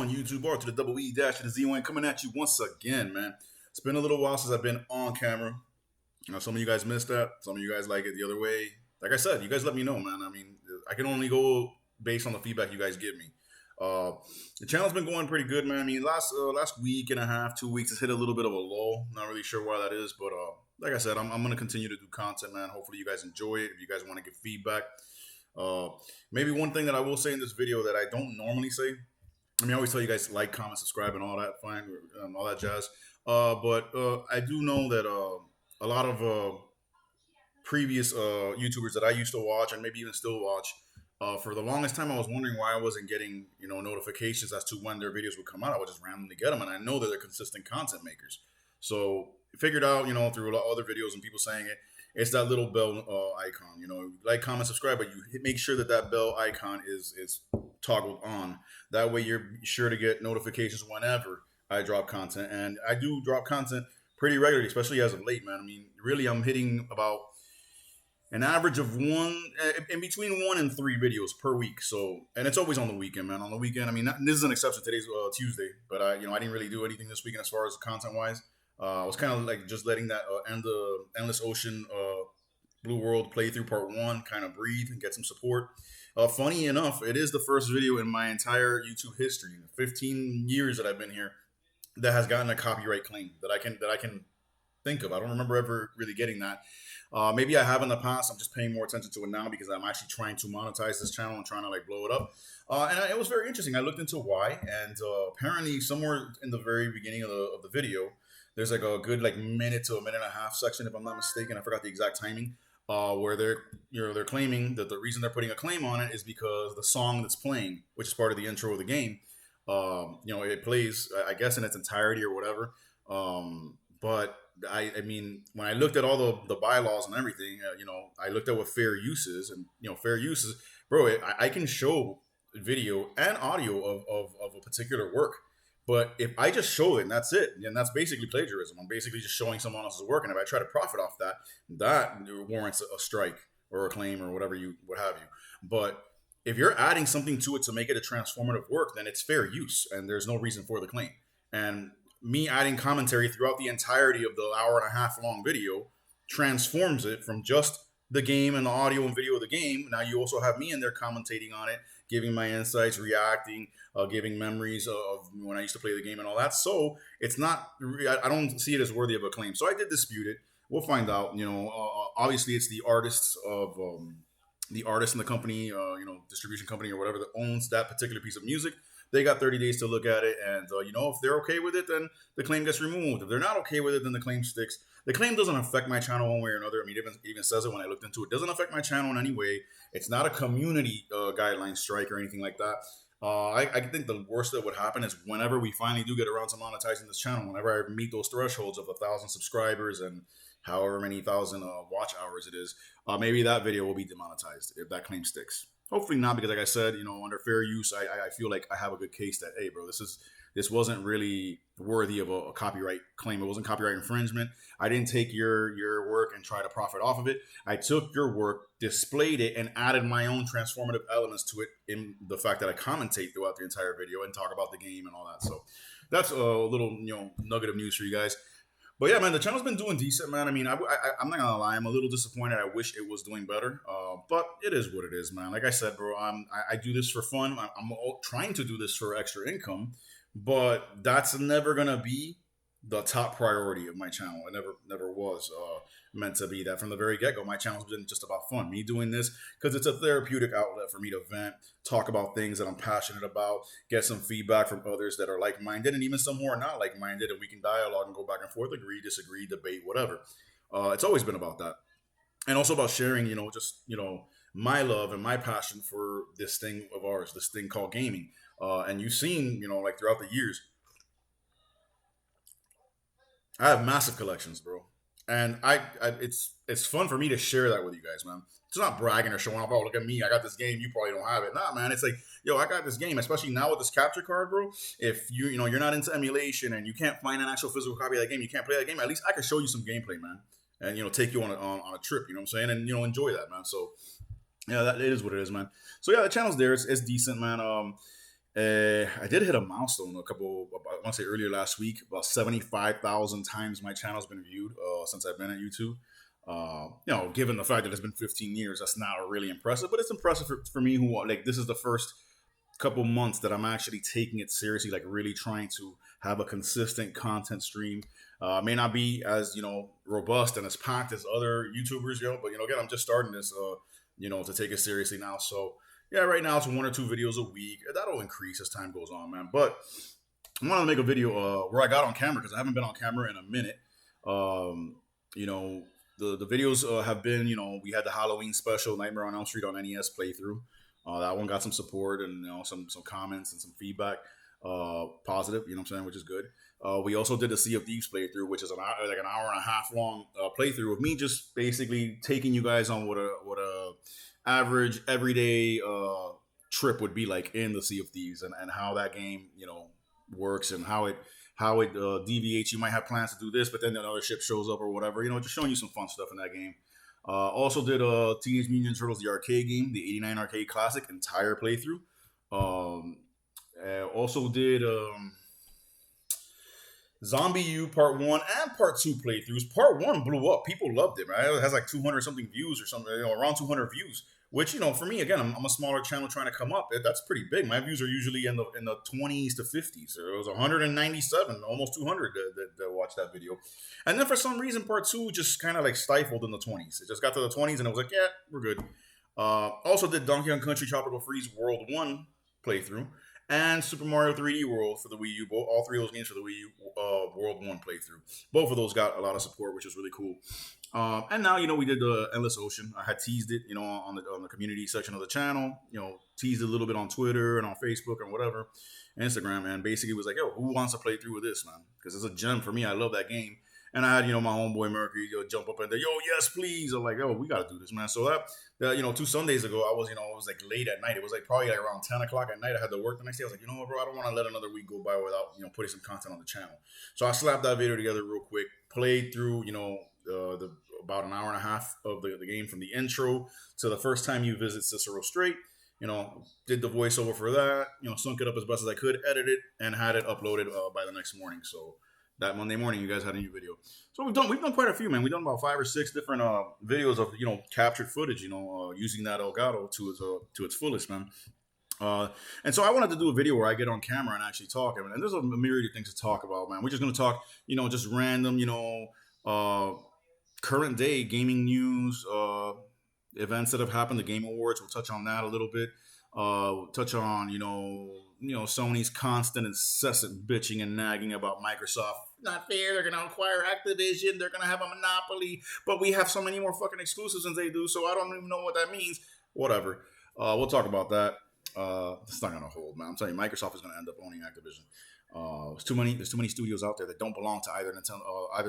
on YouTube or to the double E dash to the Z1 coming at you once again, man. It's been a little while since I've been on camera. Some of you guys missed that. Some of you guys like it the other way. Like I said, you guys let me know, man. I mean, I can only go based on the feedback you guys give me. The channel's been going pretty good, man. I mean, last week and a half, 2 weeks, it's hit a little bit of a lull. Not really sure why that is, but like I said, I'm going to continue to do content, man. Hopefully you guys enjoy it. If you guys want to give feedback. Maybe one thing that I will say in this video that I don't normally say. I mean, I always tell you guys like, comment, subscribe, and all that, fine, all that jazz. But I do know that a lot of previous YouTubers that I used to watch and maybe even still watch, for the longest time, I was wondering why I wasn't getting, notifications as to when their videos would come out. I would just randomly get them, and I know that they're consistent content makers. So figured out, through a lot of other videos and people saying it, it's that little bell icon. Like, comment, subscribe, but you make sure that that bell icon is toggled on. That way, you're sure to get notifications whenever I drop content, and I do drop content pretty regularly, especially as of late, man. I mean, really, I'm hitting about an average of in between 1 and 3 videos per week. So, and it's always on the weekend, man. On the weekend, I mean, this is an exception. Today's Tuesday, but I didn't really do anything this weekend as far as content wise. I was kind of like just letting that Endless Ocean Blue World playthrough part 1 kind of breathe and get some support. Funny enough, it is the first video in my entire YouTube history, in the 15 years that I've been here, that has gotten a copyright claim that I can think of. I don't remember ever really getting that. Maybe I have in the past. I'm just paying more attention to it now because I'm actually trying to monetize this channel and trying to blow it up. And it was very interesting. I looked into why, and apparently somewhere in the very beginning of the video, there's like a good minute to a minute and a half section, if I'm not mistaken. I forgot the exact timing. Where they're claiming that the reason they're putting a claim on it is because the song that's playing, which is part of the intro of the game, it plays, I guess, in its entirety or whatever. But I mean, when I looked at all the bylaws and everything, I looked at what fair use is, and fair use is, bro, I can show video and audio of a particular work. But if I just show it and that's it, then that's basically plagiarism. I'm basically just showing someone else's work, and if I try to profit off that, that warrants a strike or a claim or whatever what have you. But if you're adding something to it to make it a transformative work, then it's fair use, and there's no reason for the claim. And me adding commentary throughout the entirety of the hour and a half long video transforms it from just the game and the audio and video of the game. Now you also have me in there commentating on it, giving my insights, reacting, giving memories of when I used to play the game and all that. So it's not, I don't see it as worthy of a claim. So I did dispute it. We'll find out. Obviously it's the artists of the artist in the company, distribution company or whatever that owns that particular piece of music. They got 30 days to look at it, and if they're okay with it, then the claim gets removed. If they're not okay with it, then the claim sticks. The claim doesn't affect my channel one way or another. I mean, it even says it when I looked into it. It doesn't affect my channel in any way. It's not a community guideline strike or anything like that. I think the worst that would happen is whenever we finally do get around to monetizing this channel, whenever I meet those thresholds of 1,000 subscribers and however many thousand watch hours it is, maybe that video will be demonetized if that claim sticks. Hopefully not, because like I said, under fair use, I feel like I have a good case that, hey, bro, this wasn't really worthy of a copyright claim. It wasn't copyright infringement. I didn't take your work and try to profit off of it. I took your work, displayed it, and added my own transformative elements to it in the fact that I commentate throughout the entire video and talk about the game and all that. So that's a little, nugget of news for you guys. But yeah, man, the channel's been doing decent, man. I mean, I'm not gonna lie, I'm a little disappointed. I wish it was doing better, but it is what it is, man. Like I said, bro, I do this for fun. I'm trying to do this for extra income, but that's never gonna be the top priority of my channel. It never was meant to be that from the very get-go. My channel's been just about fun. Me doing this because it's a therapeutic outlet for me to vent, talk about things that I'm passionate about, get some feedback from others that are like-minded, and even some who are not like-minded, and we can dialogue and go back and forth, agree, disagree, debate, whatever. It's always been about that. And also about sharing, my love and my passion for this thing of ours, this thing called gaming. And you've seen, throughout the years, I have massive collections, bro. And it's fun for me to share that with you guys, man. It's not bragging or showing off, oh, look at me, I got this game, you probably don't have it. Nah, man, it's like, yo, I got this game, especially now with this capture card, bro. If you're not into emulation and you can't find an actual physical copy of that game, you can't play that game, at least I can show you some gameplay, man. And, take you on a trip, you know what I'm saying? And, enjoy that, man. So, yeah, that it is what it is, man. So, yeah, the channel's there. It's decent, man. I did hit a milestone I want to say earlier last week, about 75,000 times my channel's been viewed since I've been at YouTube. Given the fact that it's been 15 years, that's not really impressive, but it's impressive for me who, like, this is the first couple months that I'm actually taking it seriously, like really trying to have a consistent content stream. May not be as robust and as packed as other YouTubers, but again, I'm just starting this, to take it seriously now. So yeah, right now it's 1 or 2 videos a week. That'll increase as time goes on, man. But I wanted to make a video where I got on camera because I haven't been on camera in a minute. Um, you know, the videos have been, we had the Halloween special, Nightmare on Elm Street on NES playthrough. That one got some support and some comments and some feedback, positive, what I'm saying, which is good. We also did the Sea of Thieves playthrough, which is like an hour and a half long playthrough of me just basically taking you guys on what a average everyday trip would be like in the Sea of Thieves, and how that game works, and how it deviates. You might have plans to do this, but then another ship shows up or whatever. Just showing you some fun stuff in that game. Also did Teenage Mutant Ninja Turtles, the arcade game, the '89 arcade classic, entire playthrough. Also did Zombie U Part 1 and Part 2 playthroughs. Part 1 blew up. People loved it, right? It has like 200 something views or something, around 200 views. Which, for me, again, I'm a smaller channel trying to come up. That's pretty big. My views are usually in the 20s to 50s. So it was 197, almost 200 that watched that video. And then for some reason, Part 2 just kind of like stifled in the 20s. It just got to the 20s and it was like, yeah, we're good. Also did Donkey Kong Country Tropical Freeze World 1 playthrough. And Super Mario 3D World for the Wii U. All three of those games for the Wii U World 1 playthrough. Both of those got a lot of support, which was really cool. And now, we did the Endless Ocean. I had teased it, on the community section of the channel. Teased it a little bit on Twitter and on Facebook and whatever, Instagram. And basically was like, yo, who wants to play through with this, man? Because it's a gem for me. I love that game. And I had, my homeboy Mercury jump up and there, yo, yes, please. I'm like, yo, we got to do this, man. So that 2 Sundays ago, I was, it was like late at night. It was like probably like around 10 o'clock at night. I had to work the next day. I was like, you know what, bro, I don't want to let another week go by without, putting some content on the channel. So I slapped that video together real quick, played through, the about an hour and a half of the game from the intro to the first time you visit Cicero Strait. Did the voiceover for that, sunk it up as best as I could, edited, and had it uploaded by the next morning. So that Monday morning, you guys had a new video. So we've done quite a few, man. We've done about 5 or 6 different videos of captured footage, using that Elgato to its fullest, man. And so I wanted to do a video where I get on camera and actually talk. And there's a myriad of things to talk about, man. We're just gonna talk, just random, current day gaming news, events that have happened. The Game Awards. We'll touch on that a little bit. Touch on Sony's constant, incessant bitching and nagging about Microsoft. Not fair. They're gonna acquire Activision. They're gonna have a monopoly, but we have so many more fucking exclusives than they do. So I don't even know what that means. Whatever. We'll talk about that. It's not gonna hold, man. I'm telling you, Microsoft is gonna end up owning Activision. There's too many studios out there that don't belong to either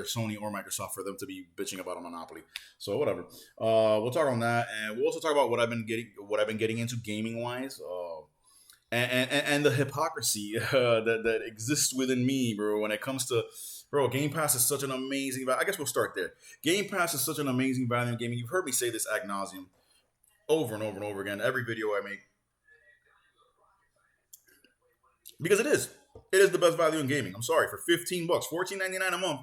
Sony or Microsoft for them to be bitching about a monopoly. So whatever. We'll talk on that, and we'll also talk about what I've been getting into gaming wise. And the hypocrisy that exists within me, bro, when it comes to, bro, Game Pass is such an amazing value. I guess we'll start there. Game Pass is such an amazing value in gaming. You've heard me say this ad nauseum over and over and over again, every video I make. Because it is. It is the best value in gaming. I'm sorry, for $15, $14.99 a month.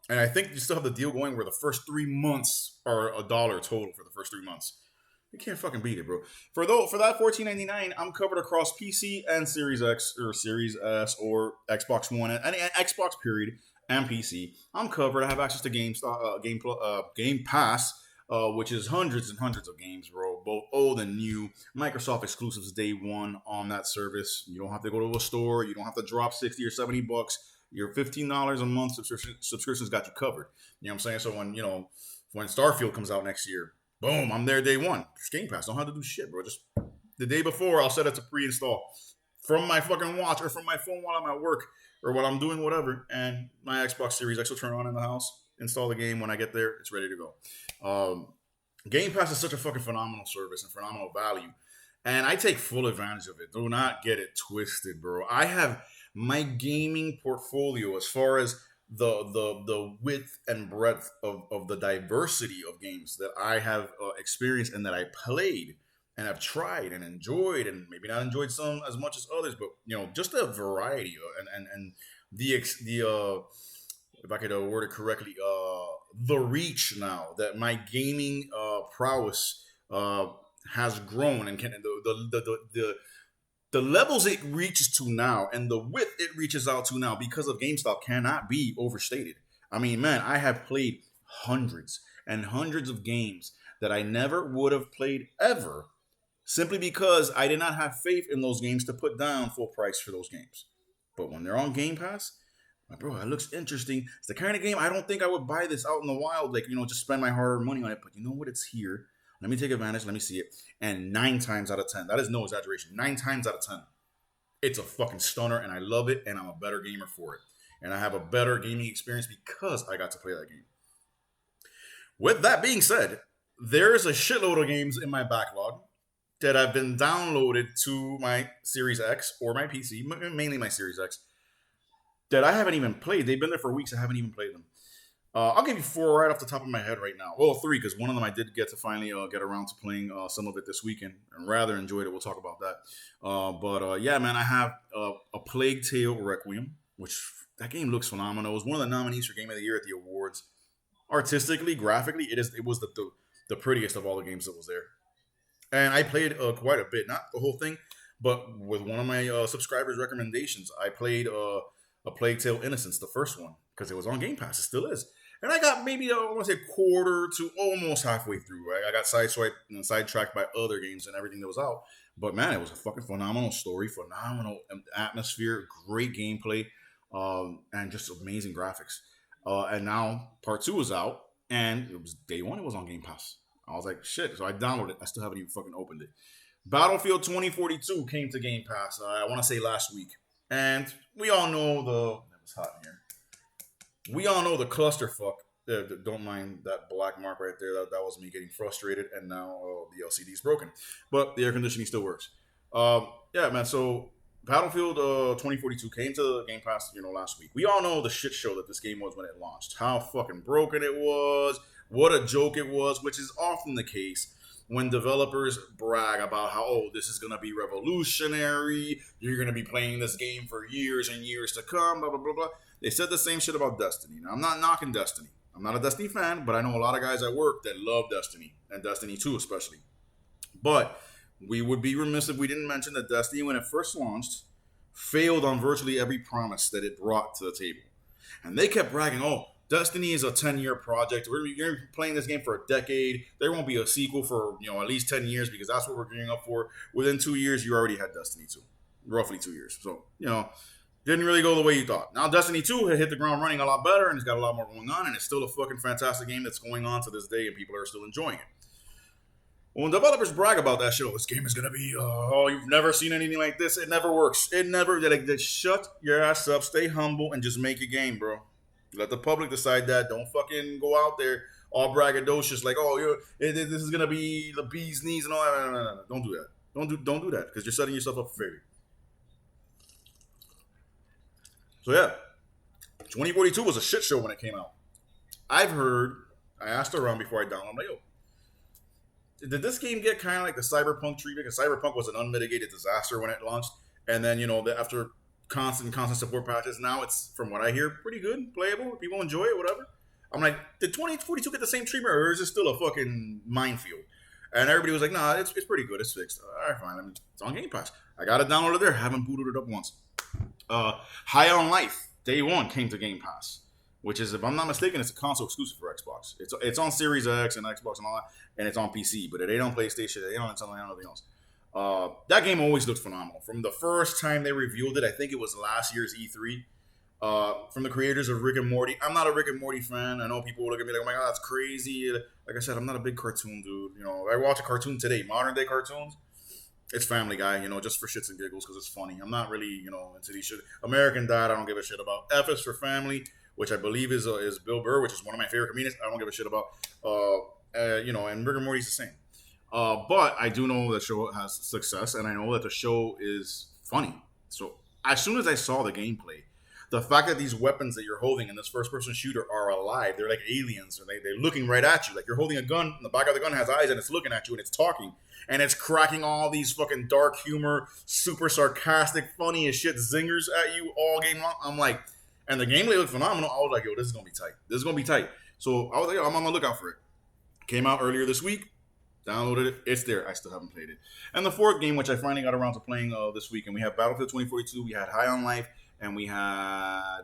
And I think you still have the deal going where the first 3 months are $1 total for the first 3 months. You can't fucking beat it, bro. For that $14.99, I'm covered across PC and Series X or Series S or Xbox One and Xbox period and PC. I'm covered. I have access to Game Pass, which is hundreds and hundreds of games, bro. Both old and new. Microsoft exclusives day one on that service. You don't have to go to a store. You don't have to drop $60 or $70. Your $15 a month subscription's got you covered. You know what I'm saying? So when Starfield comes out next year, boom, I'm there day one. Game Pass, don't have to do shit, bro. Just the day before, I'll set it to pre-install from my fucking watch or from my phone while I'm at work or while I'm doing whatever. And my Xbox Series X will turn on in the house, install the game. When I get there, it's ready to go. Game Pass is such a fucking phenomenal service and phenomenal value. And I take full advantage of it. Do not get it twisted, bro. I have my gaming portfolio as far as the width and breadth of the diversity of games that I have experienced and that I played and I've tried and enjoyed, and maybe not enjoyed some as much as others, but just the variety and the if I could word it correctly, the reach now that my gaming prowess has grown and can the levels it reaches to now and the width it reaches out to now because of GameStop cannot be overstated. I mean, man, I have played hundreds and hundreds of games that I never would have played ever simply because I did not have faith in those games to put down full price for those games. But when they're on Game Pass, like, bro, that looks interesting. It's the kind of game I don't think I would buy this out in the wild, like, just spend my hard-earned money on it. But you know what? It's here. Let me take advantage. Let me see it. And 9 times out of 10, that is no exaggeration, 9 times out of 10, it's a fucking stunner, and I love it, and I'm a better gamer for it. And I have a better gaming experience because I got to play that game. With that being said, there's a shitload of games in my backlog that have been downloaded to my Series X or my PC, mainly my Series X, that I haven't even played. They've been there for weeks. I haven't even played them. I'll give you 4 right off the top of my head right now. Well, 3, because one of them I did get to finally get around to playing some of it this weekend and rather enjoyed it. We'll talk about that. But yeah, man, I have a Plague Tale Requiem, which that game looks phenomenal. It was one of the nominees for Game of the Year at the awards. Artistically, graphically, it was the prettiest of all the games that was there. And I played quite a bit, not the whole thing, but with one of my subscribers' recommendations, I played a Plague Tale Innocence, the first one, because it was on Game Pass. It still is. And I got maybe, I want to say, quarter to almost halfway through. Right? I got sidetracked by other games and everything that was out. But man, it was a fucking phenomenal story, phenomenal atmosphere, great gameplay, and just amazing graphics. And now part 2 is out, and it was day 1. It was on Game Pass. I was like, shit. So I downloaded it. I still haven't even fucking opened it. Battlefield 2042 came to Game Pass, I want to say last week. And we all know it was hot in here. We all know the clusterfuck. Don't mind that black mark right there. That was me getting frustrated, and now the LCD is broken. But the air conditioning still works. Yeah, man. So Battlefield 2042 came to Game Pass, last week. We all know the shit show that this game was when it launched. How fucking broken it was. What a joke it was, which is often the case when developers brag about how, this is going to be revolutionary. You're going to be playing this game for years and years to come, blah, blah, blah, blah. They said the same shit about Destiny. Now, I'm not knocking Destiny. I'm not a Destiny fan, but I know a lot of guys at work that love Destiny, and Destiny 2 especially. But we would be remiss if we didn't mention that Destiny, when it first launched, failed on virtually every promise that it brought to the table. And they kept bragging, Destiny is a 10-year project. We're going to be playing this game for a decade. There won't be a sequel for, at least 10 years because that's what we're gearing up for. Within 2 years, you already had Destiny 2. Roughly 2 years. So, didn't really go the way you thought. Now, Destiny 2 had hit the ground running a lot better and it's got a lot more going on, and it's still a fucking fantastic game that's going on to this day and people are still enjoying it. When developers brag about that shit, this game is going to be, you've never seen anything like this. It never works. They shut your ass up, stay humble, and just make a game, bro. Let the public decide that. Don't fucking go out there all braggadocious like, this is going to be the bee's knees and all that. No. Don't do that. Don't do that because you're setting yourself up for failure. So yeah, 2042 was a shit show when it came out. I asked around before I downloaded, I'm like, did this game get kind of like the Cyberpunk treatment? Because Cyberpunk was an unmitigated disaster when it launched. And then, after constant support patches, now it's, from what I hear, pretty good, playable. People enjoy it, whatever. I'm like, did 2042 get the same treatment, or is it still a fucking minefield? And everybody was like, nah, it's pretty good. It's fixed. All right, fine. It's on Game Pass. I got it downloaded there. Haven't booted it up once. High on Life, day 1, came to Game Pass, which is, if I'm not mistaken, it's a console exclusive for Xbox. It's on Series X and Xbox and all that, and it's on PC, but it ain't on PlayStation. It ain't on something else. That game always looked phenomenal. From the first time they revealed it, I think it was last year's E3, from the creators of Rick and Morty. I'm not a Rick and Morty fan. I know people will look at me like, oh my God, that's crazy. Like I said, I'm not a big cartoon dude. I watch a cartoon today, modern day cartoons. It's Family Guy, just for shits and giggles because it's funny. I'm not really, into these shit. American Dad, I don't give a shit about. F is for Family, which I believe is Bill Burr, which is one of my favorite comedians. I don't give a shit about. And Rick and Morty's the same. But I do know the show has success, and I know that the show is funny. So as soon as I saw the gameplay, The fact that these weapons that you're holding in this first person shooter are alive, they're like aliens, or they're looking right at you. Like you're holding a gun, and the back of the gun has eyes, and it's looking at you, and it's talking, and it's cracking all these fucking dark humor, super sarcastic, funny as shit zingers at you all game long. I'm like, and the gameplay looked phenomenal. I was like, yo, this is gonna be tight. This is gonna be tight. So I was like, yo, I'm on the lookout for it. Came out earlier this week. Downloaded it. It's there. I still haven't played it. And the fourth game, which I finally got around to playing this week, and we have Battlefield 2042, we had High on Life, and we had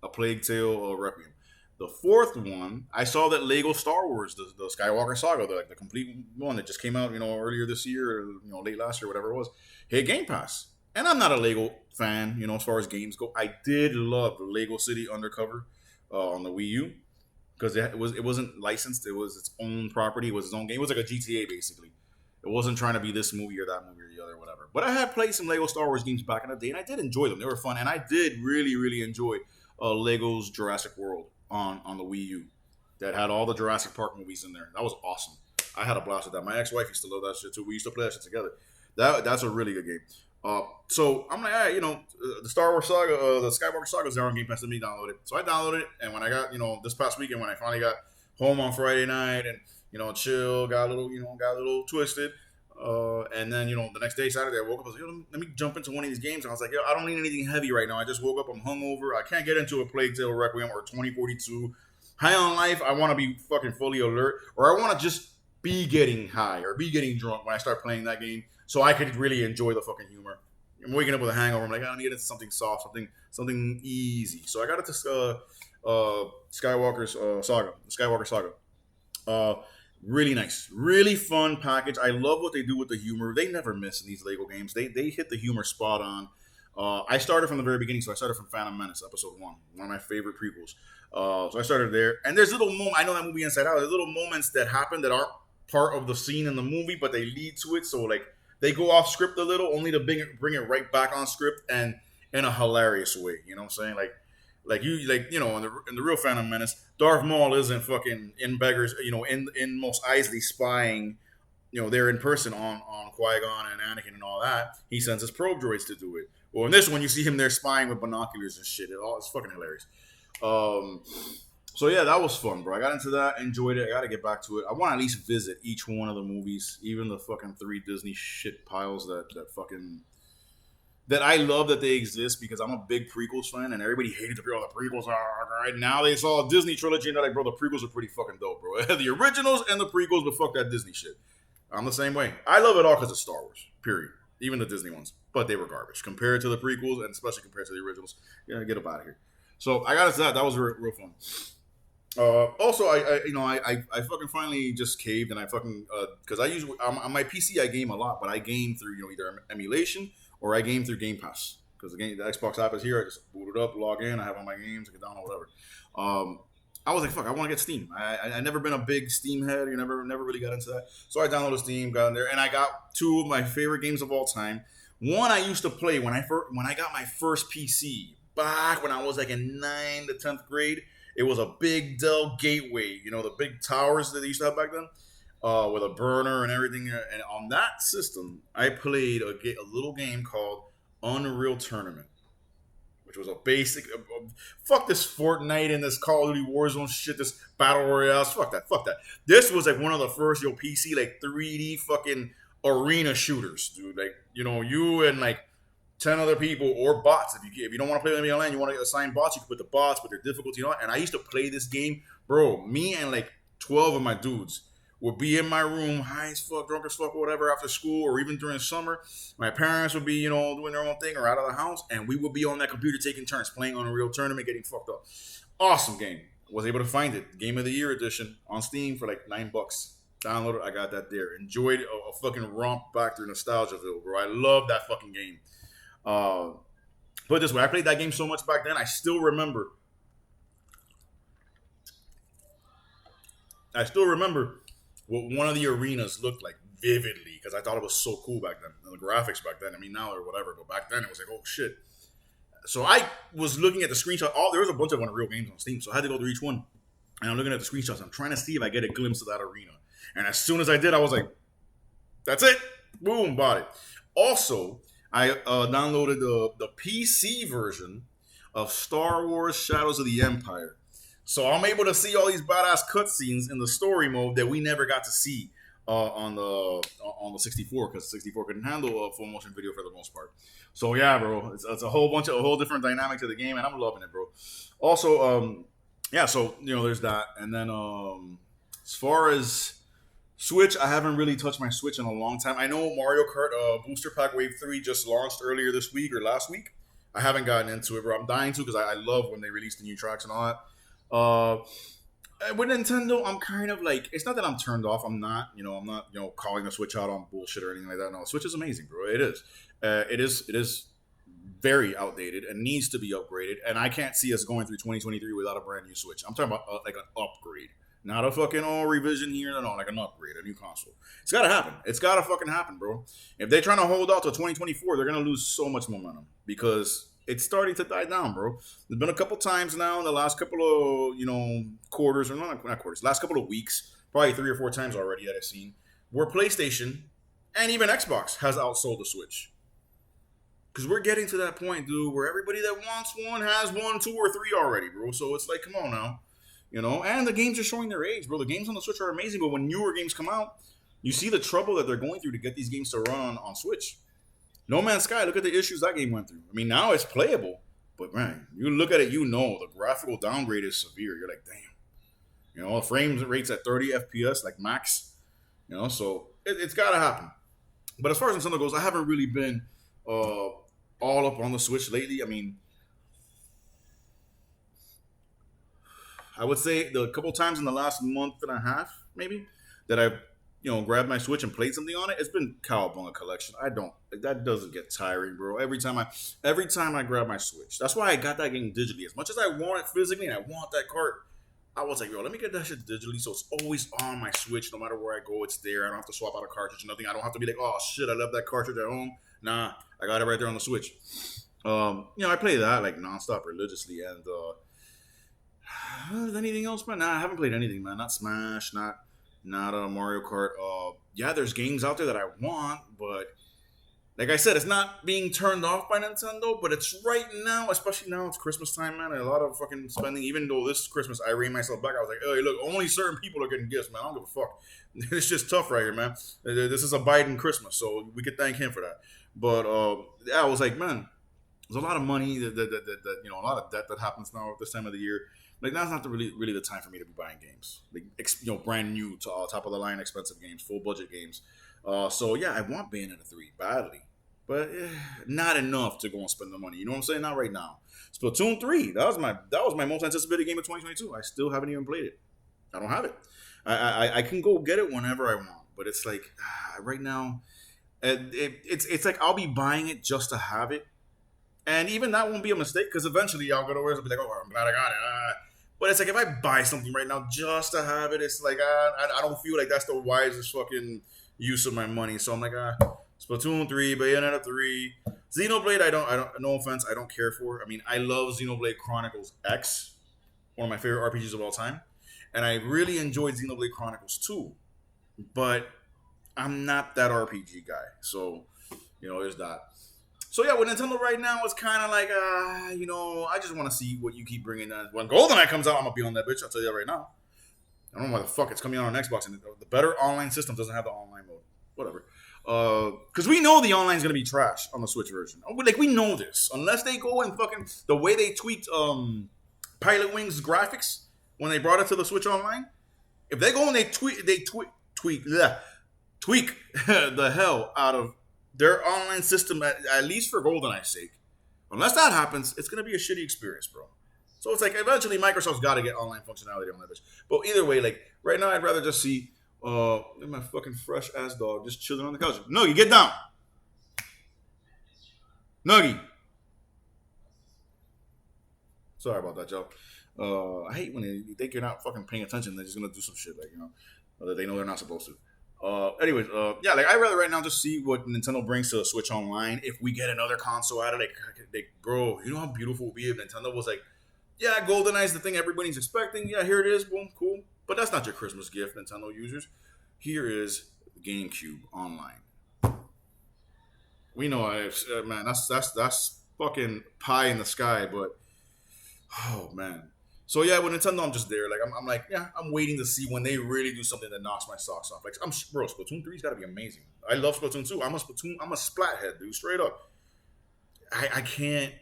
A Plague Tale Requiem. The fourth one, I saw that Lego Star Wars, the Skywalker Saga, the complete one that just came out, earlier this year, or late last year, whatever it was, hit Game Pass. And I'm not a Lego fan, as far as games go. I did love the Lego City Undercover on the Wii U. Because it wasn't licensed. It was its own property. It was its own game. It was like a GTA, basically. It wasn't trying to be this movie or that movie or the other, whatever. But I had played some Lego Star Wars games back in the day, and I did enjoy them. They were fun. And I did really, really enjoy Lego's Jurassic World on the Wii U. That had all the Jurassic Park movies in there. That was awesome. I had a blast with that. My ex-wife used to love that shit, too. We used to play that shit together. That's a really good game. So I'm like, all right, the Star Wars Saga, the Skywalker Saga is there on Game Pass. Let me download it. So I downloaded it, and when I got, this past weekend, when I finally got home on Friday night and, chill, got a little twisted. And then, the next day, Saturday, I woke up, I was like, let me jump into one of these games. And I was like, I don't need anything heavy right now. I just woke up, I'm hungover. I can't get into A Plague Tale Requiem or 2042. High on Life, I want to be fucking fully alert, or I want to just be getting high or be getting drunk when I start playing that game, so I could really enjoy the fucking humor. I'm waking up with a hangover. I'm like, I need it something soft, something easy. So I got it to Skywalker Saga. Really nice, really fun package. I love what they do with the humor. They never miss in these Lego games. They hit the humor spot on. I started from the very beginning, so I started from Phantom Menace, episode one of my favorite prequels. So I started there, and there's little moments. I know that movie inside out. There's little moments that happen that aren't part of the scene in the movie, but they lead to it. So like, they go off script a little, only to bring it right back on script, and in a hilarious way. You know what I'm saying? In the real Phantom Menace, Darth Maul isn't fucking in beggars, in Mos Eisley spying, there in person on Qui-Gon and Anakin and all that. He sends his probe droids to do it. Well, in this one, you see him there spying with binoculars and shit. It's fucking hilarious. So yeah, that was fun, bro. I got into that, enjoyed it. I got to get back to it. I want to at least visit each one of the movies, even the fucking 3 Disney shit piles that I love that they exist, because I'm a big prequels fan, and everybody hated the prequels. Right now they saw a Disney trilogy, and they're like, bro, the prequels are pretty fucking dope, bro. The originals and the prequels, but fuck that Disney shit. I'm the same way. I love it all because of Star Wars, period. Even the Disney ones, but they were garbage compared to the prequels, and especially compared to the originals. Get up out of here. So I got into that. That was real fun. Also, I fucking finally just caved, and I fucking because I usually on my PC I game a lot, but I game through either emulation or I game through Game Pass, because the Xbox app is here. I just boot it up, log in, I have all my games, I can download whatever. I was like, fuck, I want to get Steam. I never been a big Steam head. Never really got into that. So I downloaded Steam, got in there, and I got 2 of my favorite games of all time. One I used to play when I got my first PC back when I was like in 9th to 10th grade. It was a big Dell Gateway, the big towers that they used to have back then, with a burner and everything. And on that system, I played a little game called Unreal Tournament, which was a basic, fuck this Fortnite and this Call of Duty Warzone shit, this Battle Royale, fuck that. This was like one of the first, PC, like 3D fucking arena shooters, dude. Like, you and like 10 other people, or bots. If you don't want to play with me online, you want to assign bots, you can put the bots with their difficulty on. And I used to play this game, bro. Me and like 12 of my dudes would be in my room, high as fuck, drunk as fuck, or whatever, after school, or even during summer. My parents would be, doing their own thing or out of the house, and we would be on that computer taking turns playing on a real tournament, getting fucked up. Awesome game. Was able to find it, Game of the Year edition on Steam for like $9. Download it. I got that there. Enjoyed a fucking romp back through Nostalgiaville, bro. I love that fucking game. But this way, I played that game so much back then. I still remember what one of the arenas looked like vividly, because I thought it was so cool back then. And the graphics back then, I mean, now or whatever, but back then it was like, oh shit. So I was looking at the screenshot. There was a bunch of Unreal games on Steam, so I had to go through each one. And I'm looking at the screenshots. I'm trying to see if I get a glimpse of that arena. And as soon as I did, I was like, that's it. Boom, bought it. Also, I downloaded the PC version of Star Wars Shadows of the Empire. So I'm able to see all these badass cutscenes in the story mode that we never got to see on the 64 because 64 couldn't handle full motion video for the most part. So yeah, bro, it's a whole different dynamic to the game, and I'm loving it, bro. Also, yeah, so there's that, and then as far as Switch, I haven't really touched my Switch in a long time. I know Mario Kart Booster Pack Wave 3 just launched earlier this week or last week. I haven't gotten into it, bro. I'm dying to because I love when they release the new tracks and all that. With Nintendo, I'm kind of like, it's not that I'm turned off. I'm not calling the Switch out on bullshit or anything like that. No, Switch is amazing, bro. It is. It is very outdated and needs to be upgraded. And I can't see us going through 2023 without a brand new Switch. I'm talking about like an upgrade. Not a fucking revision here, no, like an upgrade, a new console. It's gotta happen. It's gotta fucking happen, bro. If they're trying to hold out to 2024, they're gonna lose so much momentum because it's starting to die down, bro. There's been a couple times now in the last couple of quarters, or not quarters, last couple of weeks, probably 3 or 4 times already that I've seen, where PlayStation and even Xbox has outsold the Switch. Because we're getting to that point, dude, where everybody that wants one has 1, 2, or 3 already, bro. So it's like, come on now. And the games are showing their age, bro. The games on the Switch are amazing, but when newer games come out, you see the trouble that they're going through to get these games to run on Switch. No Man's Sky, look at the issues that game went through. I mean, now it's playable, but man, you look at it, the graphical downgrade is severe. You're like, damn. The frame rates at 30 FPS, like max. So it's got to happen. But as far as Nintendo goes, I haven't really been all up on the Switch lately. I mean, I would say the couple times in the last month and a half, maybe, that I've grabbed my Switch and played something on it, it's been Cowabunga Collection. That doesn't get tiring, bro. Every time I grab my Switch, that's why I got that game digitally. As much as I want it physically and I want that cart, I was like, yo, let me get that shit digitally so it's always on my Switch. No matter where I go, it's there. I don't have to swap out a cartridge or nothing. I don't have to be like, oh shit, I left that cartridge at home. Nah, I got it right there on the Switch. I play that like nonstop religiously, and anything else, man? Nah, I haven't played anything, man. Not Smash, not Mario Kart. Yeah, there's games out there that I want, but like I said, it's not being turned off by Nintendo, but it's right now, especially now it's Christmas time, man. A lot of fucking spending. Even though this Christmas I reined myself back, I was like, hey, look, only certain people are getting gifts, man. I don't give a fuck. It's just tough right here, man. This is a Biden Christmas, so we could thank him for that. But yeah, I was like, man, there's a lot of money that a lot of debt that happens now at this time of the year. Like, that's not really the time for me to be buying games. Like, brand new to top of the line expensive games, full budget games. So yeah, I want Bayonetta 3 badly, but not enough to go and spend the money. You know what I'm saying? Not right now. Splatoon 3, that was my most anticipated game of 2022. I still haven't even played it. I don't have it. I can go get it whenever I want, but it's like right now, it's like I'll be buying it just to have it. And even that won't be a mistake because eventually I'll go to where I'll be like, oh, I'm glad I got it. But it's like if I buy something right now just to have it, it's like I don't feel like that's the wisest fucking use of my money. So I'm like, Splatoon 3, Bayonetta 3, Xenoblade. I don't. No offense, I don't care for. I mean, I love Xenoblade Chronicles X, one of my favorite RPGs of all time, and I really enjoyed Xenoblade Chronicles 2. But I'm not that RPG guy, so there's that. So yeah, with Nintendo right now, it's kind of like, I just want to see what you keep bringing. When GoldenEye comes out, I'm gonna be on that bitch. I'll tell you that right now. I don't know why the fuck it's coming out on Xbox, and the better online system doesn't have the online mode. Whatever. Because we know the online's gonna be trash on the Switch version. Like, we know this, unless they go and fucking the way they tweaked Pilot Wings graphics when they brought it to the Switch Online. If they go and they tweak the hell out of their online system, at least for GoldenEye's sake. Unless that happens, it's going to be a shitty experience, bro. So it's like, eventually Microsoft's got to get online functionality on that bitch. But either way, like, right now I'd rather just see my fucking fresh ass dog just chilling on the couch. Nuggy, get down. Nuggy. Sorry about that, y'all. I hate when they think you're not fucking paying attention. They're just going to do some shit, like, that they know they're not supposed to. Anyways, yeah, like, I'd rather right now just see what Nintendo brings to the Switch Online. If we get another console out of it, like, bro, you know how beautiful it would be if Nintendo was like, yeah, GoldenEye's the thing everybody's expecting. Yeah, here it is. Boom, cool. But that's not your Christmas gift, Nintendo users. Here is GameCube Online. We know, man, that's fucking pie in the sky. But Oh man. So yeah, with Nintendo, I'm just there. Like I'm like, yeah, I'm waiting to see when they really do something that knocks my socks off. Like bro, Splatoon 3's got to be amazing. I love Splatoon 2. I'm a splat head, dude. Straight up. I can't.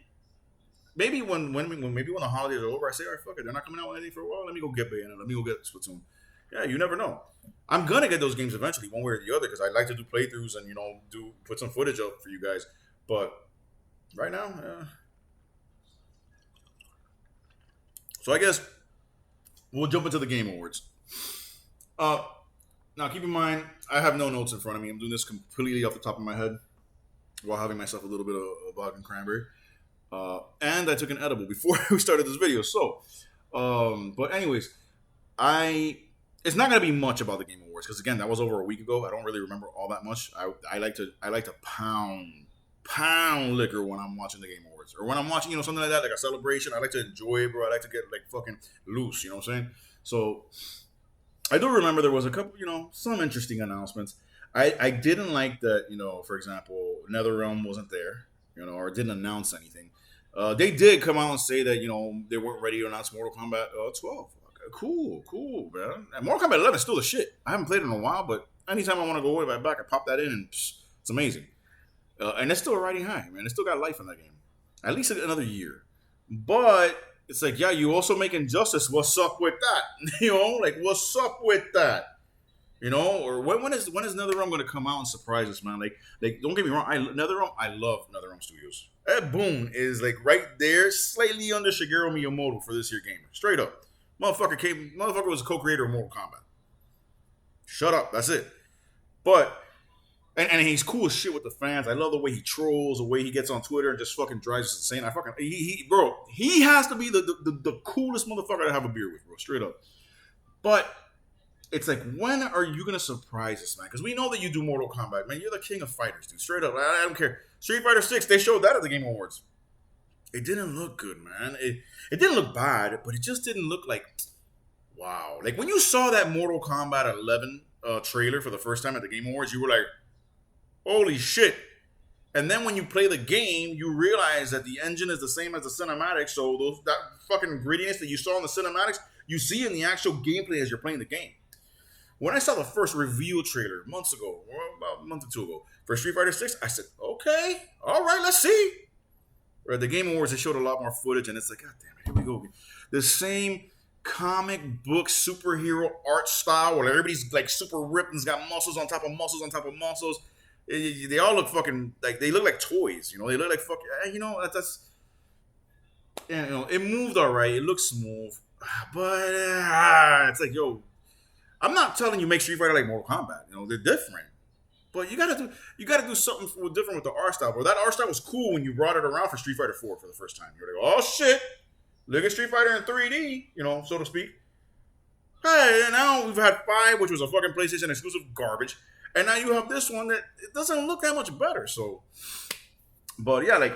Maybe maybe when the holidays are over, I say, all right, fuck it, they're not coming out with anything for a while. Let me go get Bayonetta. Let me go get Splatoon. Yeah, you never know. I'm gonna get those games eventually, one way or the other, because I like to do playthroughs and do put some footage up for you guys. But right now, so I guess we'll jump into the Game Awards. Uh, Now keep in mind, I have no notes in front of me. I'm doing this completely off the top of my head while having myself a little bit of vodka and cranberry. And I took an edible before we started this video. So, but anyways, I it's not gonna be much about the Game Awards because again, that was over a week ago. I don't really remember all that much. I like to pound liquor when I'm watching the Game Awards or when I'm watching something like that, like a celebration. I like to enjoy it, bro. I like to get like fucking loose. You know what I'm saying? So I do remember there was a couple, some interesting announcements. I didn't like that, for example, NetherRealm wasn't there, or didn't announce anything. They did come out and say that, they weren't ready to announce Mortal Kombat 12. Okay, cool, man. And Mortal Kombat 11 is still the shit. I haven't played it in a while, but anytime I want to go way back, I pop that in and it's amazing. And it's still riding high, man. It's still got life in that game. At least another year. But it's like, yeah, you also make Injustice. What's up with that? Like what's up with that? Or when is NetherRealm going to come out and surprise us, man? Like don't get me wrong, I love NetherRealm Studios. Ed Boon is like right there, slightly under Shigeru Miyamoto for this year gamer. Straight up, motherfucker was a co-creator of Mortal Kombat. Shut up, that's it. But and he's cool as shit with the fans. I love the way he trolls, the way he gets on Twitter and just fucking drives us insane. He has to be the coolest motherfucker to have a beer with, bro. Straight up. But it's like, when are you gonna surprise us, man? Because we know that you do Mortal Kombat, man. You're the king of fighters, dude. Straight up, I don't care. Street Fighter 6, they showed that at the Game Awards. It didn't look good, man. It didn't look bad, but it just didn't look like, wow. Like when you saw that Mortal Kombat 11 trailer for the first time at the Game Awards, you were like, holy shit. And then when you play the game, you realize that the engine is the same as the cinematics. So that fucking ingredients that you saw in the cinematics, you see in the actual gameplay as you're playing the game. When I saw the first reveal trailer months ago, or about a month or two ago, for Street Fighter 6, I said, okay, all right, let's see. Or at the Game Awards, they showed a lot more footage, and it's like, God damn it, here we go. The same comic book superhero art style where everybody's like super ripped and's got muscles on top of muscles on top of muscles. They all look fucking, like, they look like toys, They look like fucking, that's, it moved all right. It looks smooth. But it's like, yo, I'm not telling you make Street Fighter like Mortal Kombat. They're different, but you gotta do something different with the art style, bro. That art style was cool when you brought it around for Street Fighter 4 for the first time. You're like, oh shit, look at Street Fighter in 3D, so to speak. Hey, and now we've had 5, which was a fucking PlayStation exclusive garbage, and now you have this one that it doesn't look that much better. So, but yeah, like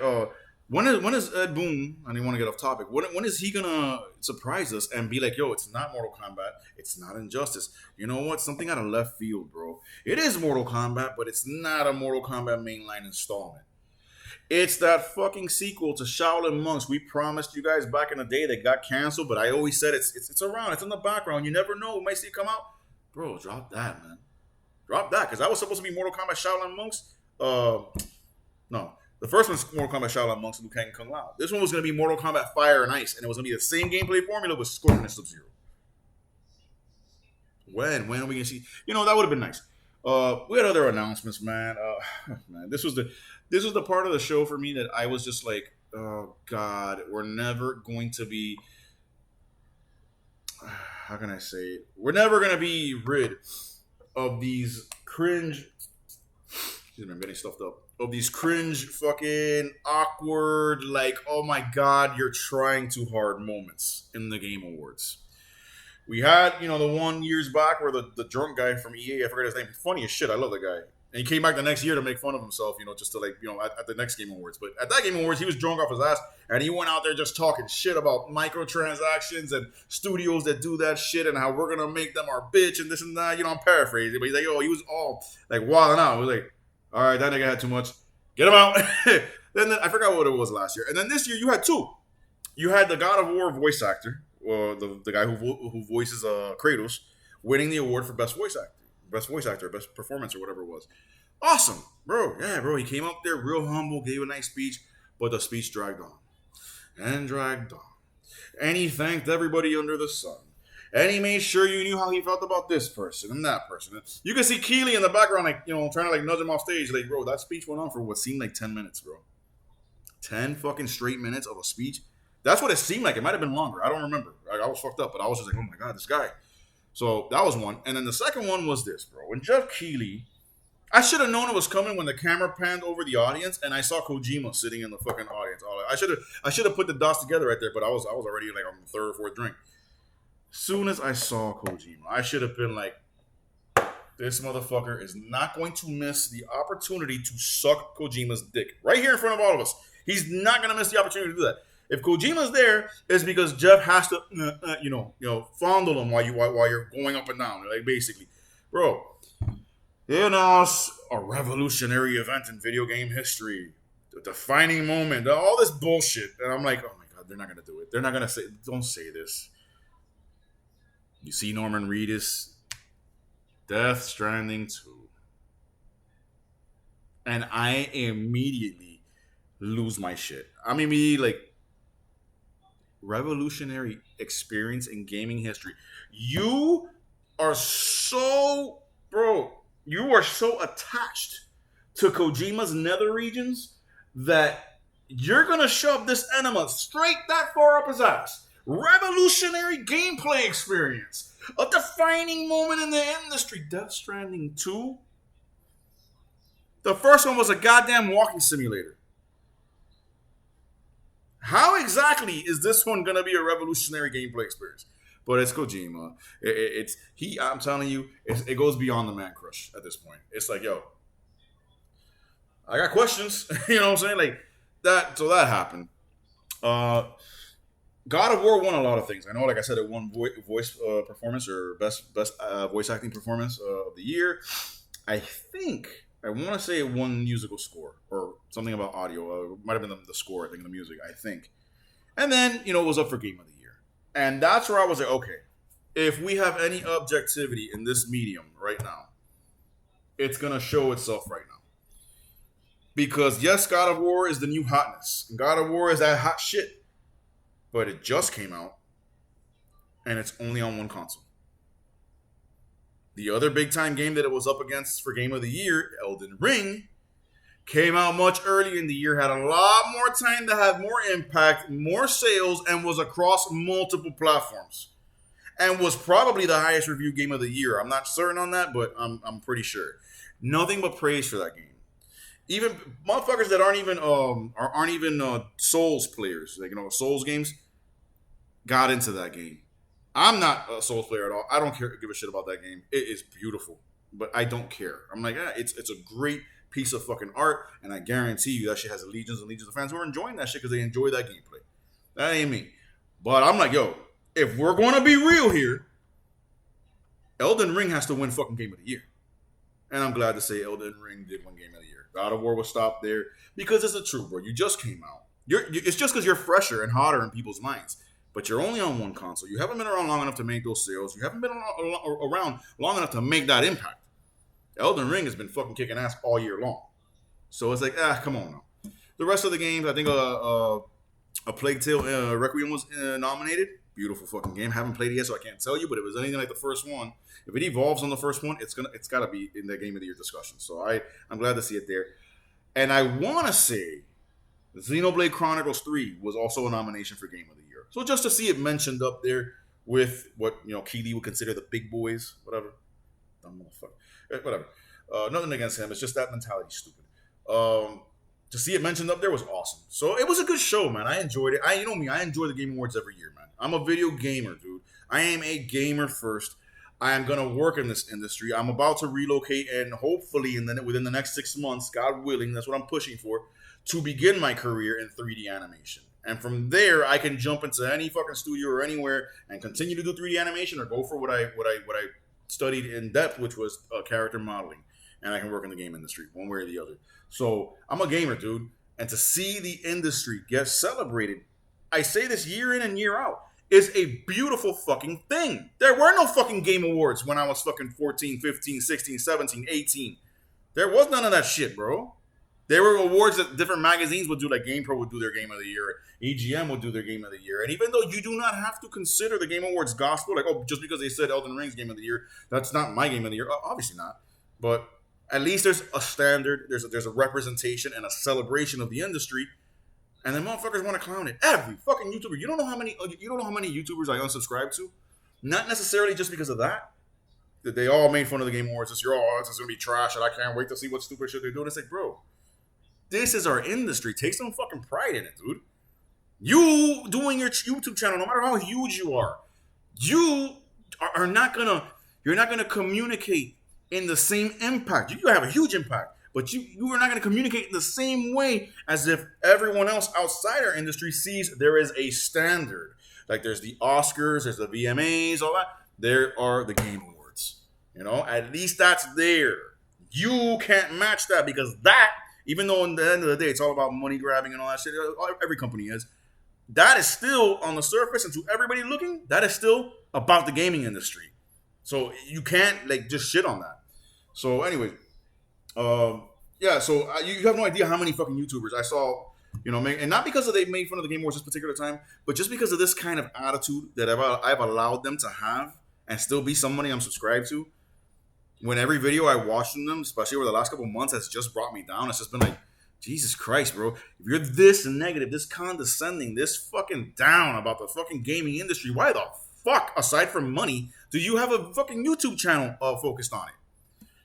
when is Ed Boon? I didn't want to get off topic. When is he gonna surprise us and be like, yo, it's not Mortal Kombat, it's not Injustice. You know what? Something out of left field, bro. It is Mortal Kombat, but it's not a Mortal Kombat mainline installment. It's that fucking sequel to Shaolin Monks we promised you guys back in the day that got canceled, but I always said it's around, it's in the background. You never know, we might see it come out. Bro, drop that, man. Drop that, because that was supposed to be Mortal Kombat Shaolin Monks. No. The first one's Mortal Kombat Shaolin Monks and Liu Kang and Kung Lao. This one was going to be Mortal Kombat Fire and Ice, and it was going to be the same gameplay formula with Scorpion and Sub-Zero. When are we going to see? That would have been nice. We had other announcements, man. Man, this was the part of the show for me that I was just like, oh God, we're never going to be. How can I say it? We're never going to be rid of these cringe. Excuse me, I'm getting stuffed up. Of these cringe, fucking awkward, like, oh my God, you're trying too hard moments in the Game Awards. We had, the one years back where the drunk guy from EA, I forget his name, funny as shit, I love that guy. And he came back the next year to make fun of himself, just to like, at the next Game Awards. But at that Game Awards, he was drunk off his ass, and he went out there just talking shit about microtransactions and studios that do that shit and how we're going to make them our bitch and this and that. I'm paraphrasing, but he's like, he was all like wilding out. He was like, all right, that nigga had too much. Get him out. Then I forgot what it was last year. And then this year you had 2. You had the God of War voice actor, the guy who voices Kratos, winning the award for best voice actor, best performance, or whatever it was. Awesome, bro. Yeah, bro. He came up there real humble, gave a nice speech, but the speech dragged on and dragged on, and he thanked everybody under the sun. And he made sure you knew how he felt about this person and that person. You can see Keeley in the background, like, trying to like nudge him off stage. Like, bro, that speech went on for what seemed like 10 minutes, bro. 10 fucking straight minutes of a speech. That's what it seemed like. It might have been longer. I don't remember. I was fucked up, but I was just like, oh my god, this guy. So that was one. And then the second one was this, bro. When Jeff Keighley, I should have known it was coming when the camera panned over the audience and I saw Kojima sitting in the fucking audience. I should have put the dots together right there, but I was already like on the third or fourth drink. Soon as I saw Kojima, I should have been like, this motherfucker is not going to miss the opportunity to suck Kojima's dick right here in front of all of us. He's not going to miss the opportunity to do that. If Kojima's there, it's because Jeff has to, fondle him while you're going up and down. Like, basically, bro, a revolutionary event in video game history, the defining moment, all this bullshit, and I'm like, oh my god, they're not gonna do it. They're not gonna say. Don't say this. You see Norman Reedus, Death Stranding 2, and I immediately lose my shit. I'm immediately like, revolutionary experience in gaming history. You are so, bro, you are so attached to Kojima's nether regions that you're gonna shove this enema straight that far up his ass. Revolutionary gameplay experience. A defining moment in the industry. Death Stranding 2. The first one was a goddamn walking simulator. How exactly is this one gonna be a revolutionary gameplay experience? But it's Kojima. I'm telling you, it goes beyond the man crush at this point. It's like, yo, I got questions. You know what I'm saying? Like that. So that happened. God of War won a lot of things. I know, like I said, it won voice performance or best voice acting performance of the year. I want to say it won musical score or something about audio. It might have been the score. I think the music. I think, and then it was up for game of the year, and that's where I was like, okay, if we have any objectivity in this medium right now, it's gonna show itself right now. Because yes, God of War is the new hotness, and God of War is that hot shit. But it just came out, and it's only on one console. The other big-time game that it was up against for Game of the Year, Elden Ring, came out much earlier in the year, had a lot more time to have more impact, more sales, and was across multiple platforms. And was probably the highest reviewed Game of the Year. I'm not certain on that, but I'm pretty sure. Nothing but praise for that game. Even motherfuckers that aren't even Souls players, like Souls games, got into that game. I'm not a Souls player at all. I don't give a shit about that game. It is beautiful, but I don't care. I'm like, it's a great piece of fucking art, and I guarantee you that shit has legions and legions of fans who are enjoying that shit because they enjoy that gameplay. That ain't me. But I'm like, yo, if we're gonna be real here, Elden Ring has to win fucking Game of the Year. And I'm glad to say Elden Ring did win Game of the Year. God of War was stopped there because it's the truth, bro. You just came out. It's just because you're fresher and hotter in people's minds. But you're only on one console. You haven't been around long enough to make those sales. You haven't been around long enough to make that impact. Elden Ring has been fucking kicking ass all year long. So it's like, come on now. The rest of the games, I think A Plague Tale Requiem was nominated. Beautiful fucking game. Haven't played it yet, so I can't tell you. But if it was anything like the first one, if it evolves on the first one, it's got to be in the Game of the Year discussion. So I'm glad to see it there. And I want to say Xenoblade Chronicles 3 was also a nomination for Game of the Year. So just to see it mentioned up there with what Keeley would consider the big boys, whatever. Dumb motherfucker. Whatever. Nothing against him. It's just that mentality's stupid. To see it mentioned up there was awesome. So it was a good show, man. I enjoyed it. You know me. I enjoy the Game Awards every year, man. I'm a video gamer, dude. I am a gamer first. I am going to work in this industry. I'm about to relocate, and hopefully within the next 6 months, God willing, that's what I'm pushing for, to begin my career in 3D animation. And from there, I can jump into any fucking studio or anywhere and continue to do 3D animation or go for what I studied in depth, which was character modeling. And I can work in the game industry, one way or the other. So I'm a gamer, dude. And to see the industry get celebrated I say this year in and year out, is a beautiful fucking thing. There were no fucking Game Awards when I was fucking 14, 15, 16, 17, 18. There was none of that shit, bro. There were awards that different magazines would do, like GamePro would do their Game of the Year, EGM would do their Game of the Year. And even though you do not have to consider the Game Awards gospel, like, oh, just because they said Elden Ring's Game of the Year, that's not my Game of the Year. Obviously not. But at least there's a standard, there's a representation and a celebration of the industry. And then motherfuckers want to clown it. Every fucking YouTuber. You don't know how many YouTubers I unsubscribe to? Not necessarily just because of that they all made fun of the Game Awards this year. Oh, this is going to be trash, and I can't wait to see what stupid shit they're doing. It's like, bro, this is our industry. Take some fucking pride in it, dude. You doing your YouTube channel, no matter how huge you are, you are not you're not gonna communicate in the same impact. You have a huge impact, but you are not gonna communicate in the same way as if everyone else outside our industry sees there is a standard. Like there's the Oscars, there's the VMAs, all that. There are the Game Awards. At least that's there. You can't match that because that, even though in the end of the day it's all about money grabbing and all that shit, every company is. That is still on the surface, and to everybody looking, that is still about the gaming industry. So you can't just shit on that. So anyway, yeah. So you have no idea how many fucking YouTubers I saw, and not because they made fun of the Game Awards this particular time, but just because of this kind of attitude that I've allowed them to have and still be somebody I'm subscribed to. When every video I watch from them, especially over the last couple of months, has just brought me down. It's just been like, Jesus Christ, bro. If you're this negative, this condescending, this fucking down about the fucking gaming industry, why the fuck, aside from money, do you have a fucking YouTube channel focused on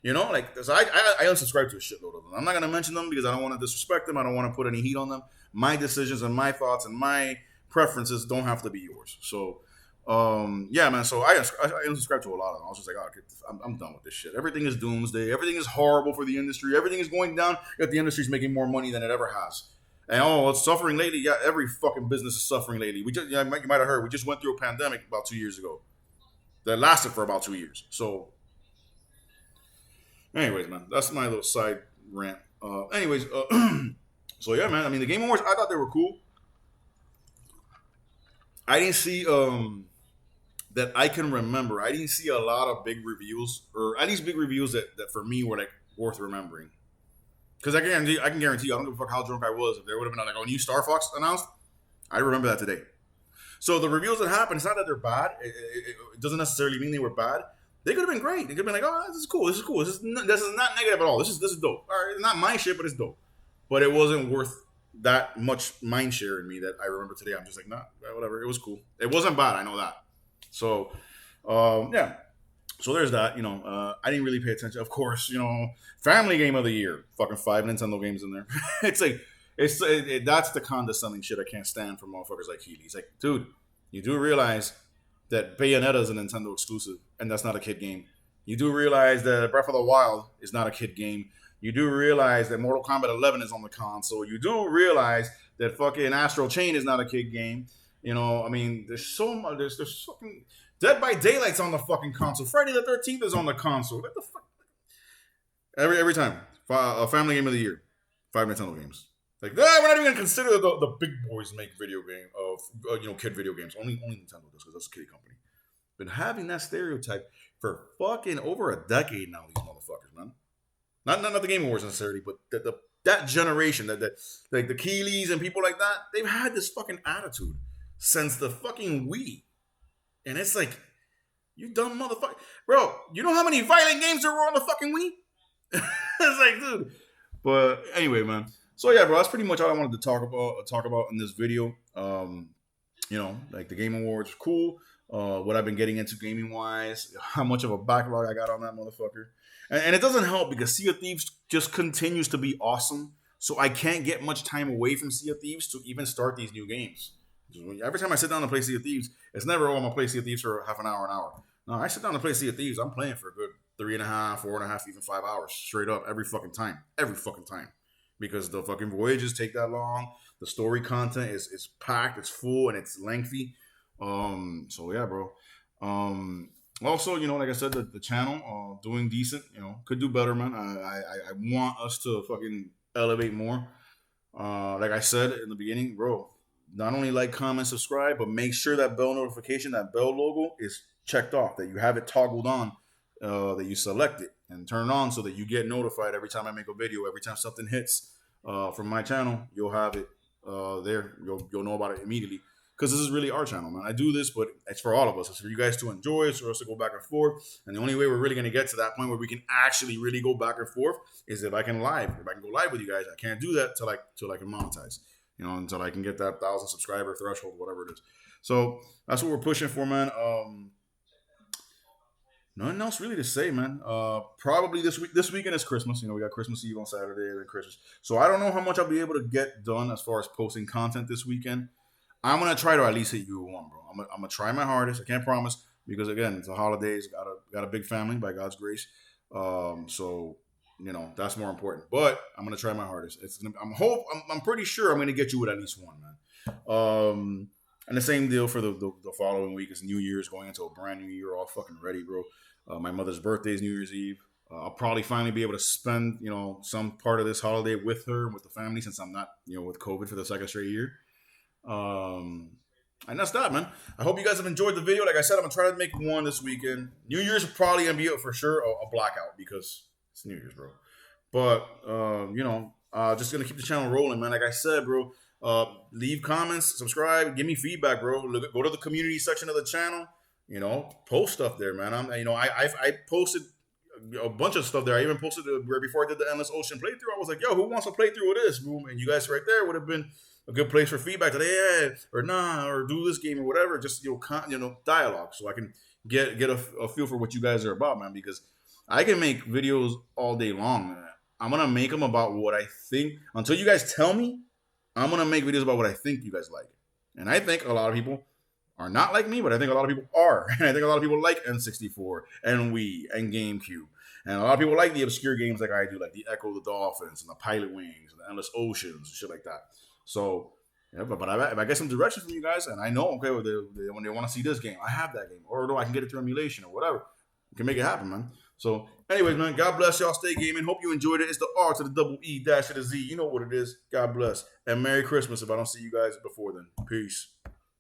it? Cause I unsubscribe to a shitload of them. I'm not going to mention them because I don't want to disrespect them. I don't want to put any heat on them. My decisions and my thoughts and my preferences don't have to be yours. So, yeah, man. So I unsubscribe to a lot of them. I was just like, oh, I'm done with this shit. Everything is doomsday. Everything is horrible for the industry. Everything is going down. Yet the industry's making more money than it ever has. And it's suffering lately. Yeah, every fucking business is suffering lately. You might have heard. We just went through a pandemic about 2 years ago. That lasted for about 2 years. So, anyways, man, that's my little side rant. So yeah, man. I mean, the Game Awards, I thought they were cool. I didn't see that I can remember. I didn't see a lot of big reviews, or at least big reviews that for me were worth remembering. Because I can guarantee you, I don't give a fuck how drunk I was. If there would have been a new Star Fox announced, I remember that today. So the reviews that happened, it's not that they're bad. It doesn't necessarily mean they were bad. They could have been great. They could have been like, oh, this is cool. This is cool. This is not negative at all. This is dope. All right, it's not my shit, but it's dope. But it wasn't worth that much mind share in me that I remember today. I'm just like, nah, whatever. It was cool. It wasn't bad. I know that. So, yeah. So there's that. I didn't really pay attention. Of course, family game of the year. Fucking 5 Nintendo games in there. It's like, that's the condescending shit I can't stand from motherfuckers like Healy. He's like, dude, you do realize that Bayonetta is a Nintendo exclusive, and that's not a kid game. You do realize that Breath of the Wild is not a kid game. You do realize that Mortal Kombat 11 is on the console. You do realize that fucking Astral Chain is not a kid game. I mean, there's so much. There's fucking Dead by Daylight's on the fucking console. Friday the 13th is on the console. What the fuck? Every time, a family game of the year, 5 Nintendo games. Like, we're not even gonna consider the big boys make video game of kid video games. Only Nintendo does because that's a kiddie company. Been having that stereotype for fucking over a decade now. These motherfuckers, man. Not the Game Awards necessarily, but that generation, that like the Keeleys and people like that, they've had this fucking attitude since the fucking Wii. And it's like, you dumb motherfucker. Bro, you know how many violent games there were on the fucking Wii? It's like, dude. But anyway, man. So yeah, bro, that's pretty much all I wanted to talk about in this video. Like the Game Awards, cool. What I've been getting into gaming wise, how much of a backlog I got on that motherfucker. And it doesn't help because Sea of Thieves just continues to be awesome. So I can't get much time away from Sea of Thieves to even start these new games. Every time I sit down to play Sea of Thieves, it's never, I'm going to play Sea of Thieves for half an hour, an hour. No, I sit down to play Sea of Thieves, I'm playing for a good 3.5, 4.5, even 5 hours straight up every fucking time. Every fucking time. Because the fucking voyages take that long. The story content is packed, it's full, and it's lengthy. So yeah, bro. Also, like I said, the channel doing decent. Could do better, man. I want us to fucking elevate more. Like I said in the beginning, bro. not only like, comment, subscribe, but make sure that bell notification, that bell logo is checked off, that you have it toggled on, that you select it and turn it on so that you get notified every time I make a video, every time something hits from my channel, you'll have it there. You'll know about it immediately. Because this is really our channel, man. I do this, but it's for all of us. It's for you guys to enjoy. It's for us to go back and forth. And the only way we're really going to get to that point where we can actually really go back and forth is if I can live. If I can go live with you guys, I can't do that till I can monetize. Until I can get that 1,000 subscriber threshold, whatever it is. So that's what we're pushing for, man. Nothing else really to say, man. Probably this weekend is Christmas. We got Christmas Eve on Saturday and then Christmas. So I don't know how much I'll be able to get done as far as posting content this weekend. I'm gonna try to at least hit you with one, bro. I'm gonna try my hardest. I can't promise because again, it's the holidays. Got a big family by God's grace. So that's more important. But I'm gonna try my hardest. I'm pretty sure I'm gonna get you with at least one, man. And the same deal for the following week is New Year's, going into a brand new year, all fucking ready, bro. My mother's birthday is New Year's Eve. I'll probably finally be able to spend some part of this holiday with her, with the family, since I'm not with COVID for the second straight year. And that's that, man. I hope you guys have enjoyed the video. Like I said, I'm gonna try to make one this weekend. New Year's will probably gonna be for sure a blackout because it's New Year's, bro. But just gonna keep the channel rolling, man. Like I said, bro. Leave comments, subscribe, give me feedback, bro. Go to the community section of the channel. Post stuff there, man. I posted a bunch of stuff there. I even posted right before I did the Endless Ocean playthrough. I was like, yo, who wants to play through with this, boom? And you guys right there would have been a good place for feedback today, or nah, or do this game or whatever. Just dialogue, so I can get a feel for what you guys are about, man. Because I can make videos all day long, man. I'm gonna make them about what I think. Until you guys tell me, I'm gonna make videos about what I think you guys like. And I think a lot of people are not like me, but I think a lot of people are. And I think a lot of people like N64 and Wii and GameCube. And a lot of people like the obscure games like I do, like the Echo of the Dolphins and the Pilot Wings and the Endless Oceans, shit like that. So, but if I get some direction from you guys, and I know, okay, when they want to see this game, I have that game. Or no, I can get it through emulation or whatever. You can make it happen, man. So, anyways, man, God bless y'all. Stay gaming. Hope you enjoyed it. It's the R to the double E dash to the Z. You know what it is. God bless. And Merry Christmas if I don't see you guys before then. Peace.